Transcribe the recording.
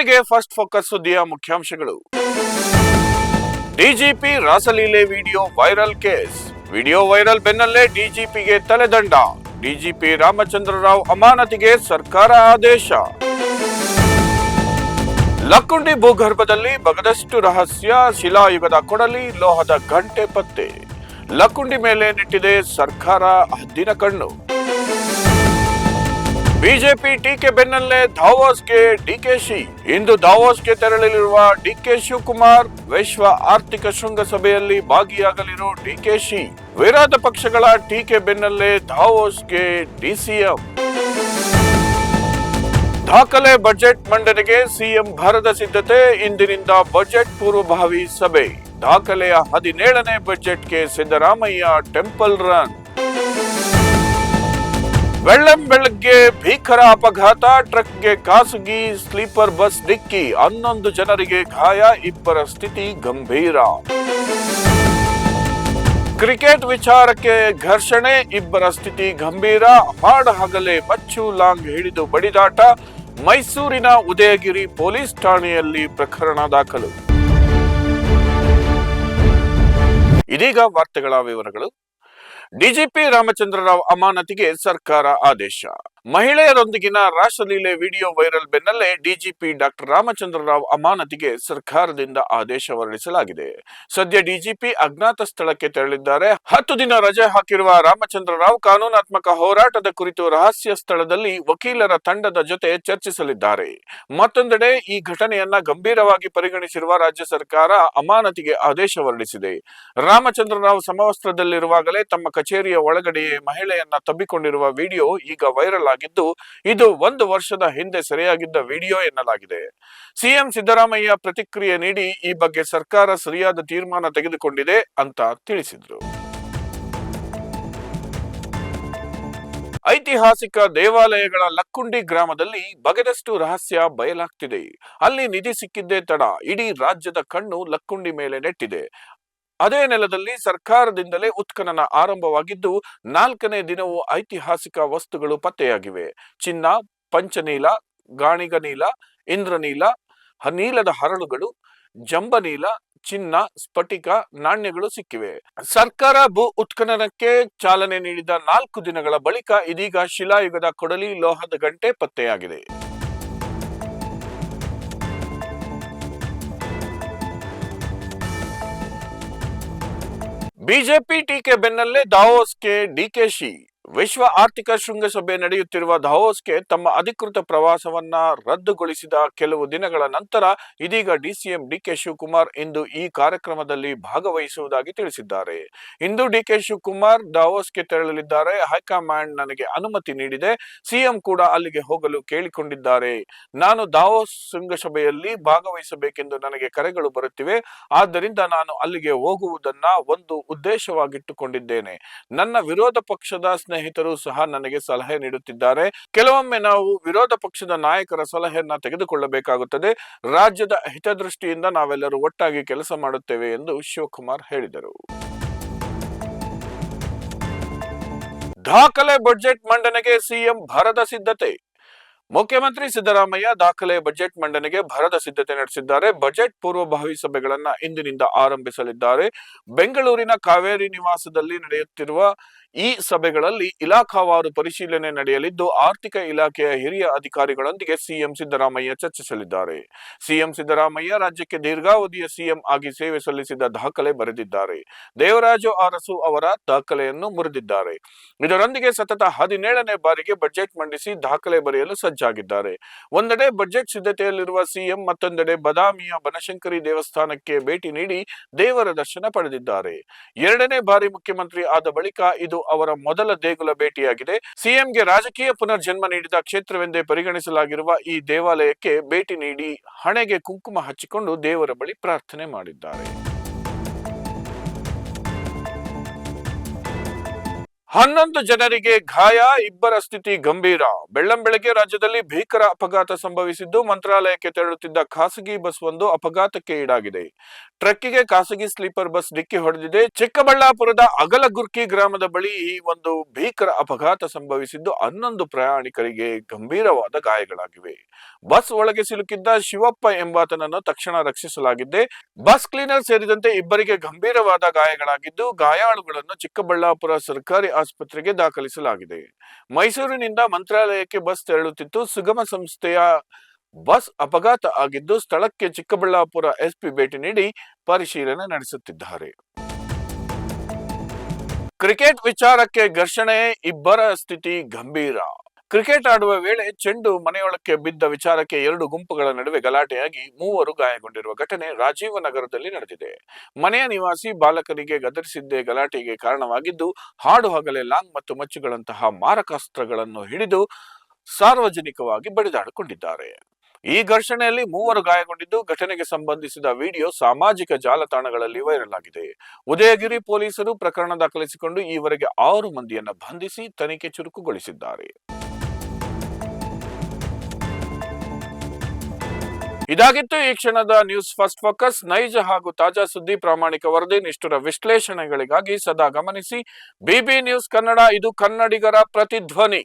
ಮೊದಲಿಗೆ first focus ಸುದ್ದಿಯ ಮುಖ್ಯಾಂಶಗಳು. ಡಿಜಿಪಿ ರಾಸಲೀಲೆ video viral case. Video viral ಬೆನ್ನಲ್ಲೇ ಡಿಜಿಪಿಗೆ ತಲೆದಂಡ. ಡಿಜಿಪಿ ರಾಮಚಂದ್ರ ರಾವ್ ಅಮಾನತಿಗೆ ಸರ್ಕಾರ ಆದೇಶ. ಲಕ್ಕುಂಡಿ ಭೂಗರ್ಭದಲ್ಲಿ ಬಗದಷ್ಟು ರಹಸ್ಯ. ಶಿಲಾಯುಗದ ಕೊಡಲಿ, ಲೋಹದ ಗಂಟೆ ಪತ್ತೆ. ಲಕ್ಕುಂಡಿ ಮೇಲೆ ನೆಟ್ಟಿದೆ ಸರ್ಕಾರ ಹದ್ದಿನ ಕಣ್ಣು. ಬಿಜೆಪಿ ಟೀಕೆ ಬೆನ್ನಲ್ಲೇ ದಾವೋಸ್ಗೆ ಡಿಕೆಶಿ. ಇಂದು ದಾವೋಸ್ಗೆ ತೆರಳಲಿರುವ ಡಿಕೆ ಶಿವಕುಮಾರ್, ವಿಶ್ವ ಆರ್ಥಿಕ ಶೃಂಗಸಭೆಯಲ್ಲಿ ಭಾಗಿಯಾಗಲಿರೋ ಡಿಕೆಶಿ. ವಿರೋಧ ಪಕ್ಷಗಳ ಟೀಕೆ ಬೆನ್ನಲ್ಲೇ ದಾವೋಸ್ಗೆ ಡಿಸಿಎಂ. ದಾಖಲೆ ಬಜೆಟ್ ಮಂಡನೆಗೆ ಸಿಎಂ ಭರದ ಸಿದ್ಧತೆ. ಇಂದಿನಿಂದ ಬಜೆಟ್ ಪೂರ್ವಭಾವಿ ಸಭೆ. ದಾಖಲೆಯ 17ನೇ ಬಜೆಟ್ಗೆ ಸಿದ್ದರಾಮಯ್ಯ ಟೆಂಪಲ್ ರನ್. ಬೆಳ್ಳಂಬೆಳಗ್ಗೆ ಭೀಕರ ಅಪಘಾತ. ಟ್ರಕ್ಗೆ ಖಾಸಗಿ ಸ್ಲೀಪರ್ ಬಸ್ ಡಿಕ್ಕಿ. 11 ಜನರಿಗೆ ಗಾಯ, 2 ಸ್ಥಿತಿ ಗಂಭೀರ. ಕ್ರಿಕೆಟ್ ವಿಚಾರಕ್ಕೆ ಘರ್ಷಣೆ, 2 ಸ್ಥಿತಿ ಗಂಭೀರ. ಹಾಡಹಗಲೇ ಮಚ್ಚು ಲಾಂಗ್ ಹಿಡಿದು ಬಡಿದಾಟ. ಮೈಸೂರಿನ ಉದಯಗಿರಿ ಪೊಲೀಸ್ ಠಾಣೆಯಲ್ಲಿ ಪ್ರಕರಣ ದಾಖಲು. ಇದೀಗ ವಾರ್ತೆಗಳ ವಿವರಗಳು. ಡಿಜಿಪಿ ರಾಮಚಂದ್ರ ರಾವ್ ಅಮಾನತಿಗೆ ಸರ್ಕಾರ ಆದೇಶ. ಮಹಿಳೆಯರೊಂದಿಗಿನ ರಾಸಲೀಲೆ ವಿಡಿಯೋ ವೈರಲ್ ಬೆನ್ನಲ್ಲೇ ಡಿಜಿಪಿ ಡಾಕ್ಟರ್ ರಾಮಚಂದ್ರ ರಾವ್ ಅಮಾನತಿಗೆ ಸರ್ಕಾರದಿಂದ ಆದೇಶ ಹೊರಡಿಸಲಾಗಿದೆ. ಸದ್ಯ ಡಿಜಿಪಿ ಅಜ್ಞಾತ ಸ್ಥಳಕ್ಕೆ ತೆರಳಿದ್ದಾರೆ. 10 ದಿನ ರಜೆ ಹಾಕಿರುವ ರಾಮಚಂದ್ರ ರಾವ್ ಕಾನೂನಾತ್ಮಕ ಹೋರಾಟದ ಕುರಿತು ರಹಸ್ಯ ಸ್ಥಳದಲ್ಲಿ ವಕೀಲರ ತಂಡದ ಜೊತೆ ಚರ್ಚಿಸಲಿದ್ದಾರೆ. ಮತ್ತೊಂದೆಡೆ ಈ ಘಟನೆಯನ್ನ ಗಂಭೀರವಾಗಿ ಪರಿಗಣಿಸಿರುವ ರಾಜ್ಯ ಸರ್ಕಾರ ಅಮಾನತಿಗೆ ಆದೇಶ ಹೊರಡಿಸಿದೆ. ರಾಮಚಂದ್ರ ರಾವ್ ಸಮವಸ್ತ್ರದಲ್ಲಿರುವಾಗಲೇ ತಮ್ಮ ಕಚೇರಿಯ ಒಳಗಡೆಯೇ ಮಹಿಳೆಯನ್ನ ತಬ್ಬಿಕೊಂಡಿರುವ ವಿಡಿಯೋ ಈಗ ವೈರಲ್ ಆಗಿದ್ದು, ಇದು 1 ವರ್ಷದ ಹಿಂದೆ ಸೆರೆಯಾಗಿದ್ದ ವಿಡಿಯೋ ಎನ್ನಲಾಗಿದೆ. ಸಿಎಂ ಸಿದ್ದರಾಮಯ್ಯ ಪ್ರತಿಕ್ರಿಯೆ ನೀಡಿ ಈ ಬಗ್ಗೆ ಸರ್ಕಾರ ಸರಿಯಾದ ತೀರ್ಮಾನ ತೆಗೆದುಕೊಂಡಿದೆ ಅಂತ ತಿಳಿಸಿದ್ರು. ಐತಿಹಾಸಿಕ ದೇವಾಲಯಗಳ ಲಕ್ಕುಂಡಿ ಗ್ರಾಮದಲ್ಲಿ ಬಗೆದಷ್ಟು ರಹಸ್ಯ ಬಯಲಾಗ್ತಿದೆ. ಅಲ್ಲಿ ನಿಧಿ ಸಿಕ್ಕಿದ್ದೇ ತಡ. ಇಡೀ ರಾಜ್ಯದ ಕಣ್ಣು ಲಕ್ಕುಂಡಿ ಮೇಲೆ ನೆಟ್ಟಿದೆ. ಅದೇ ನೆಲದಲ್ಲಿ ಸರ್ಕಾರದಿಂದಲೇ ಉತ್ಖನನ ಆರಂಭವಾಗಿದ್ದು 4ನೇ ದಿನವೂ ಐತಿಹಾಸಿಕ ವಸ್ತುಗಳು ಪತ್ತೆಯಾಗಿವೆ. ಚಿನ್ನ, ಪಂಚನೀಲ, ಗಾಣಿಗನೀಲ, ಇಂದ್ರನೀಲ, ನೀಲದ ಹರಳುಗಳು, ಜಂಬನೀಲ, ಚಿನ್ನ, ಸ್ಫಟಿಕ, ನಾಣ್ಯಗಳು ಸಿಕ್ಕಿವೆ. ಸರ್ಕಾರ ಭೂ ಉತ್ಖನನಕ್ಕೆ ಚಾಲನೆ ನೀಡಿದ 4 ದಿನಗಳ ಬಳಿಕ ಇದೀಗ ಶಿಲಾಯುಗದ ಕೊಡಲಿ, ಲೋಹದ ಗಂಟೆ ಪತ್ತೆಯಾಗಿದೆ. ಬಿಜೆಪಿ ಟೀಕೆ ಬೆನ್ನಲ್ಲೇ ದಾವೋಸ್ಗೆ ಡಿಕೆಶಿ. ವಿಶ್ವ ಆರ್ಥಿಕ ಶೃಂಗಸಭೆ ನಡೆಯುತ್ತಿರುವ ದಾವೋಸ್ಗೆ ತಮ್ಮ ಅಧಿಕೃತ ಪ್ರವಾಸವನ್ನ ರದ್ದುಗೊಳಿಸಿದ ಕೆಲವು ದಿನಗಳ ನಂತರ ಇದೀಗ ಡಿಸಿಎಂ ಡಿಕೆ ಶಿವಕುಮಾರ್ ಇಂದು ಈ ಕಾರ್ಯಕ್ರಮದಲ್ಲಿ ಭಾಗವಹಿಸುವುದಾಗಿ ತಿಳಿಸಿದ್ದಾರೆ. ಇಂದು ಡಿಕೆ ಶಿವಕುಮಾರ್ ದಾವೋಸ್ಗೆ ತೆರಳಲಿದ್ದಾರೆ. ಹೈಕಮಾಂಡ್ ನನಗೆ ಅನುಮತಿ ನೀಡಿದೆ. ಸಿಎಂ ಕೂಡ ಅಲ್ಲಿಗೆ ಹೋಗಲು ಕೇಳಿಕೊಂಡಿದ್ದಾರೆ. ನಾನು ದಾವೋಸ್ ಶೃಂಗಸಭೆಯಲ್ಲಿ ಭಾಗವಹಿಸಬೇಕೆಂದು ನನಗೆ ಕರೆಗಳು ಬರುತ್ತಿವೆ. ಆದ್ದರಿಂದ ನಾನು ಅಲ್ಲಿಗೆ ಹೋಗುವುದನ್ನ ಒಂದು ಉದ್ದೇಶವಾಗಿಟ್ಟುಕೊಂಡಿದ್ದೇನೆ. ನನ್ನ ವಿರೋಧ ಪಕ್ಷದ ಸ್ನೇಹಿತರು ಸಹ ನನಗೆ ಸಲಹೆ ನೀಡುತ್ತಿದ್ದಾರೆ. ಕೆಲವೊಮ್ಮೆ ನಾವು ವಿರೋಧ ಪಕ್ಷದ ನಾಯಕರ ಸಲಹೆಯನ್ನ ತೆಗೆದುಕೊಳ್ಳಬೇಕಾಗುತ್ತದೆ. ರಾಜ್ಯದ ಹಿತದೃಷ್ಟಿಯಿಂದ ನಾವೆಲ್ಲರೂ ಒಟ್ಟಾಗಿ ಕೆಲಸ ಮಾಡುತ್ತೇವೆ ಎಂದು ಶಿವಕುಮಾರ್ ಹೇಳಿದರು. ದಾಖಲೆ ಬಜೆಟ್ ಮಂಡನೆಗೆ ಸಿಎಂ ಭರದ ಸಿದ್ಧತೆ. ಮುಖ್ಯಮಂತ್ರಿ ಸಿದ್ದರಾಮಯ್ಯ ದಾಖಲೆ ಬಜೆಟ್ ಮಂಡನೆಗೆ ಭರದ ಸಿದ್ಧತೆ ನಡೆಸಿದ್ದಾರೆ. ಬಜೆಟ್ ಪೂರ್ವಭಾವಿ ಸಭೆಗಳನ್ನ ಇಂದಿನಿಂದ ಆರಂಭಿಸಲಿದ್ದಾರೆ. ಬೆಂಗಳೂರಿನ ಕಾವೇರಿ ನಿವಾಸದಲ್ಲಿ ನಡೆಯುತ್ತಿರುವ ಈ ಸಭೆಗಳಲ್ಲಿ ಇಲಾಖಾವಾರು ಪರಿಶೀಲನೆ ನಡೆಯಲಿದ್ದು, ಆರ್ಥಿಕ ಇಲಾಖೆಯ ಹಿರಿಯ ಅಧಿಕಾರಿಗಳೊಂದಿಗೆ ಸಿಎಂ ಸಿದ್ದರಾಮಯ್ಯ ಚರ್ಚಿಸಲಿದ್ದಾರೆ. ಸಿಎಂ ಸಿದ್ದರಾಮಯ್ಯ ರಾಜ್ಯಕ್ಕೆ ದೀರ್ಘಾವಧಿಯ ಸಿಎಂ ಆಗಿ ಸೇವೆ ಸಲ್ಲಿಸಿದ ದಾಖಲೆ ಬರೆದಿದ್ದಾರೆ. ದೇವರಾಜು ಅರಸು ಅವರ ದಾಖಲೆಯನ್ನು ಮುರಿದಿದ್ದಾರೆ. ಇದರೊಂದಿಗೆ ಸತತ 17ನೇ ಬಾರಿಗೆ ಬಜೆಟ್ ಮಂಡಿಸಿ ದಾಖಲೆ ಬರೆಯಲು ಸಜ್ಜಾಗಿದ್ದಾರೆ. ಒಂದೆಡೆ ಬಜೆಟ್ ಸಿದ್ಧತೆಯಲ್ಲಿರುವ ಸಿಎಂ, ಮತ್ತೊಂದೆಡೆ ಬದಾಮಿಯ ಬನಶಂಕರಿ ದೇವಸ್ಥಾನಕ್ಕೆ ಭೇಟಿ ನೀಡಿ ದೇವರ ದರ್ಶನ ಪಡೆದಿದ್ದಾರೆ. 2ನೇ ಬಾರಿ ಮುಖ್ಯಮಂತ್ರಿ ಆದ ಬಳಿಕ ಇದು ಅವರ ಮೊದಲ ದೇಗುಲ ಭೇಟಿಯಾಗಿದೆ. ಸಿಎಂಗೆ ರಾಜಕೀಯ ಪುನರ್ಜನ್ಮ ನೀಡಿದ ಕ್ಷೇತ್ರವೆಂದೇ ಪರಿಗಣಿಸಲಾಗಿರುವ ಈ ದೇವಾಲಯಕ್ಕೆ ಭೇಟಿ ನೀಡಿ ಹಣೆಗೆ ಕುಂಕುಮ ಹಚ್ಚಿಕೊಂಡು ದೇವರ ಬಳಿ ಪ್ರಾರ್ಥನೆ ಮಾಡಿದ್ದಾರೆ. 11 ಜನರಿಗೆ ಗಾಯ, ಇಬ್ಬರ ಸ್ಥಿತಿ ಗಂಭೀರ. ಬೆಳ್ಳಂಬೆಳಗ್ಗೆ ರಾಜ್ಯದಲ್ಲಿ ಭೀಕರ ಅಪಘಾತ ಸಂಭವಿಸಿದ್ದು, ಮಂತ್ರಾಲಯಕ್ಕೆ ತೆರಳುತ್ತಿದ್ದ ಖಾಸಗಿ ಬಸ್ ಒಂದು ಅಪಘಾತಕ್ಕೆ ಈಡಾಗಿದೆ. ಟ್ರಕ್ಕಿಗೆ ಖಾಸಗಿ ಸ್ಲೀಪರ್ ಬಸ್ ಡಿಕ್ಕಿ ಹೊಡೆದಿದೆ. ಚಿಕ್ಕಬಳ್ಳಾಪುರದ ಅಗಲಗುರ್ಕಿ ಗ್ರಾಮದ ಬಳಿ ಈ ಒಂದು ಭೀಕರ ಅಪಘಾತ ಸಂಭವಿಸಿದ್ದು, 11 ಪ್ರಯಾಣಿಕರಿಗೆ ಗಂಭೀರವಾದ ಗಾಯಗಳಾಗಿವೆ. ಬಸ್ ಒಳಗೆ ಸಿಲುಕಿದ್ದ ಶಿವಪ್ಪ ಎಂಬಾತನನ್ನು ತಕ್ಷಣ ರಕ್ಷಿಸಲಾಗಿದೆ. ಬಸ್ ಕ್ಲೀನರ್ ಸೇರಿದಂತೆ ಇಬ್ಬರಿಗೆ ಗಂಭೀರವಾದ ಗಾಯಗಳಾಗಿದ್ದು, ಗಾಯಾಳುಗಳನ್ನು ಚಿಕ್ಕಬಳ್ಳಾಪುರ ಸರ್ಕಾರಿ ಆಸ್ಪತ್ರೆಗೆ ದಾಖಲಿಸಲಾಗಿದೆ. ಮೈಸೂರಿನಿಂದ ಮಂತ್ರಾಲಯಕ್ಕೆ ಬಸ್ ತೆರಳುತ್ತಿತ್ತು. ಸುಗಮ ಸಂಸ್ಥೆಯ ಬಸ್ ಅಪಘಾತ ಆಗಿದ್ದು, ಸ್ಥಳಕ್ಕೆ ಚಿಕ್ಕಬಳ್ಳಾಪುರ ಎಸ್ಪಿ ಭೇಟಿ ನೀಡಿ ಪರಿಶೀಲನೆ ನಡೆಸುತ್ತಿದ್ದಾರೆ. ಕ್ರಿಕೆಟ್ ವಿಚಾರಕ್ಕೆ ಘರ್ಷಣೆ, ಇಬ್ಬರ ಸ್ಥಿತಿ ಗಂಭೀರ. ಕ್ರಿಕೆಟ್ ಆಡುವ ವೇಳೆ ಚೆಂಡು ಮನೆಯೊಳಕ್ಕೆ ಬಿದ್ದ ವಿಚಾರಕ್ಕೆ 2 ಗುಂಪುಗಳ ನಡುವೆ ಗಲಾಟೆಯಾಗಿ 3 ಗಾಯಗೊಂಡಿರುವ ಘಟನೆ ರಾಜೀವನಗರದಲ್ಲಿ ನಡೆದಿದೆ. ಮನೆಯ ನಿವಾಸಿ ಬಾಲಕನಿಗೆ ಗದರಿಸಿದ್ದೇ ಗಲಾಟೆಗೆ ಕಾರಣವಾಗಿದ್ದು, ಹಾಡು ಹಗಲೇ ಲಾಂಗ್ ಮತ್ತು ಮಚ್ಚುಗಳಂತಹ ಮಾರಕಾಸ್ತ್ರಗಳನ್ನು ಹಿಡಿದು ಸಾರ್ವಜನಿಕವಾಗಿ ಬಡಿದಾಡಿಕೊಂಡಿದ್ದಾರೆ. ಈ ಘರ್ಷಣೆಯಲ್ಲಿ 3 ಗಾಯಗೊಂಡಿದ್ದು, ಘಟನೆಗೆ ಸಂಬಂಧಿಸಿದ ವಿಡಿಯೋ ಸಾಮಾಜಿಕ ಜಾಲತಾಣಗಳಲ್ಲಿ ವೈರಲ್ ಆಗಿದೆ. ಉದಯಗಿರಿ ಪೊಲೀಸರು ಪ್ರಕರಣ ದಾಖಲಿಸಿಕೊಂಡು ಈವರೆಗೆ 6 ಮಂದಿಯನ್ನ ಬಂಧಿಸಿ ತನಿಖೆ ಚುರುಕುಗೊಳಿಸಿದ್ದಾರೆ. ಇದಾಗಿತ್ತು ಈ ಕ್ಷಣದ ನ್ಯೂಸ್ ಫಸ್ಟ್ ಫೋಕಸ್. ನೈಜ ಹಾಗೂ ತಾಜಾ ಸುದ್ದಿ, ಪ್ರಾಮಾಣಿಕ ವರದಿ, ನಿಷ್ಠುರ ವಿಶ್ಲೇಷಣೆಗಳಿಗಾಗಿ ಸದಾ ಗಮನಿಸಿ ಬಿಬಿ ನ್ಯೂಸ್ ಕನ್ನಡ. ಇದು ಕನ್ನಡಿಗರ ಪ್ರತಿಧ್ವನಿ.